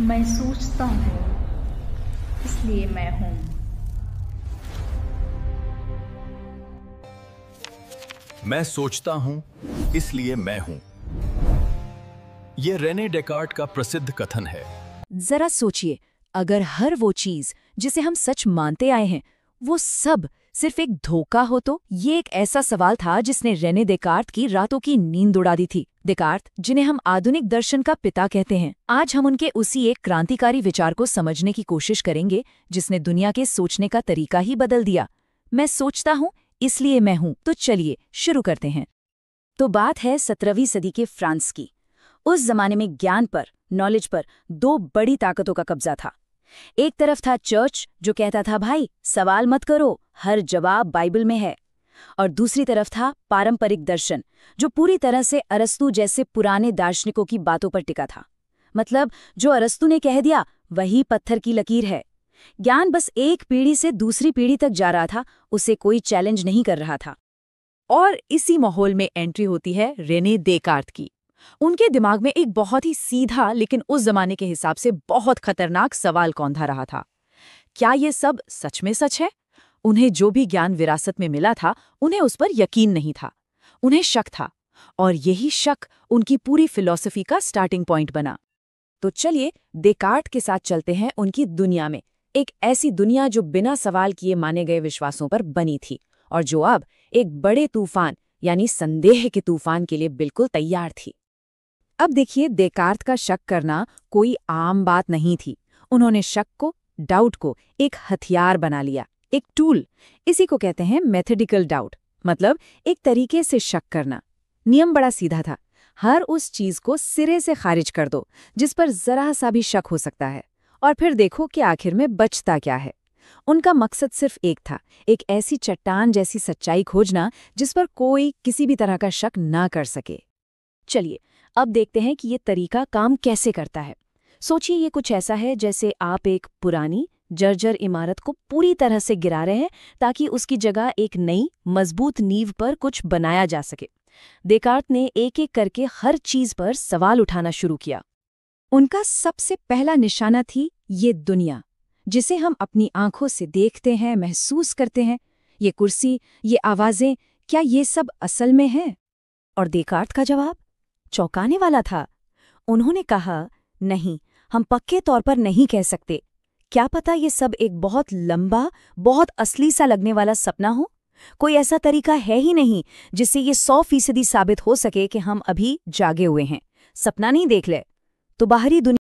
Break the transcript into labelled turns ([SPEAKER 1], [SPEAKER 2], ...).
[SPEAKER 1] मैं सोचता हूँ इसलिए मैं हूँ।
[SPEAKER 2] मैं सोचता हूँ इसलिए मैं हूँ। यह रेने डेकार्ट का प्रसिद्ध कथन है।
[SPEAKER 3] जरा सोचिए, अगर हर वो चीज जिसे हम सच मानते आए हैं वो सब सिर्फ एक धोखा हो तो? ये एक ऐसा सवाल था जिसने रेने डेकार्ट की रातों की नींद उड़ा दी थी। डेकार्ट, जिन्हें हम आधुनिक दर्शन का पिता कहते हैं, आज हम उनके उसी एक क्रांतिकारी विचार को समझने की कोशिश करेंगे जिसने दुनिया के सोचने का तरीका ही बदल दिया। मैं सोचता हूँ इसलिए मैं हूँ। तो चलिए शुरू करते हैं। तो बात है 17वीं सदी के फ्रांस की। उस जमाने में ज्ञान पर, नॉलेज पर दो बड़ी ताकतों का कब्जा था। एक तरफ था चर्च, जो कहता था भाई सवाल मत करो, हर जवाब बाइबल में है। और दूसरी तरफ था पारंपरिक दर्शन, जो पूरी तरह से अरस्तु जैसे पुराने दार्शनिकों की बातों पर टिका था। मतलब जो अरस्तु ने कह दिया वही पत्थर की लकीर है। ज्ञान बस एक पीढ़ी से दूसरी पीढ़ी तक जा रहा था, उसे कोई चैलेंज नहीं कर रहा था। और इसी माहौल में एंट्री होती है रेने डेकार्ट की। उनके दिमाग में एक बहुत ही सीधा लेकिन उस जमाने के हिसाब से बहुत खतरनाक सवाल कौंधा रहा था। क्या ये सब सच में सच है? उन्हें जो भी ज्ञान विरासत में मिला था उन्हें उस पर यकीन नहीं था, उन्हें शक था। और यही शक उनकी पूरी फिलॉसफी का स्टार्टिंग पॉइंट बना। तो चलिए डेकार्ट के साथ चलते हैं उनकी दुनिया में, एक ऐसी दुनिया जो बिना सवाल किए माने गए विश्वासों पर बनी थी और जो अब एक बड़े तूफान यानी संदेह के तूफान के लिए बिल्कुल तैयार थी। अब देखिए, डेकार्ट का शक करना कोई आम बात नहीं थी। उन्होंने शक को, डाउट को एक हथियार बना लिया, एक टूल। इसी को कहते हैं मेथोडिकल डाउट, मतलब एक तरीके से शक करना। नियम बड़ा सीधा था, हर उस चीज को सिरे से खारिज कर दो जिस पर जरा सा भी शक हो सकता है, और फिर देखो कि आखिर में बचता क्या है। उनका मकसद सिर्फ एक था, एक ऐसी चट्टान जैसी सच्चाई खोजना जिस पर कोई किसी भी तरह का शक ना कर सके। चलिए अब देखते हैं कि ये तरीका काम कैसे करता है। सोचिए, ये कुछ ऐसा है जैसे आप एक पुरानी जर्जर इमारत को पूरी तरह से गिरा रहे हैं ताकि उसकी जगह एक नई मजबूत नींव पर कुछ बनाया जा सके। डेकार्ट ने एक एक करके हर चीज पर सवाल उठाना शुरू किया। उनका सबसे पहला निशाना थी ये दुनिया, जिसे हम अपनी आंखों से देखते हैं, महसूस करते हैं। ये कुर्सी, ये आवाजें, क्या ये सब असल में है? और डेकार्ट का जवाब चौंकाने वाला था। उन्होंने कहा, नहीं, हम पक्के तौर पर नहीं कह सकते। क्या पता ये सब एक बहुत लंबा, बहुत असली सा लगने वाला सपना हो। कोई ऐसा तरीका है ही नहीं जिससे ये 100% साबित हो सके कि हम अभी जागे हुए हैं, सपना नहीं देख ले। तो बाहरी दुनिया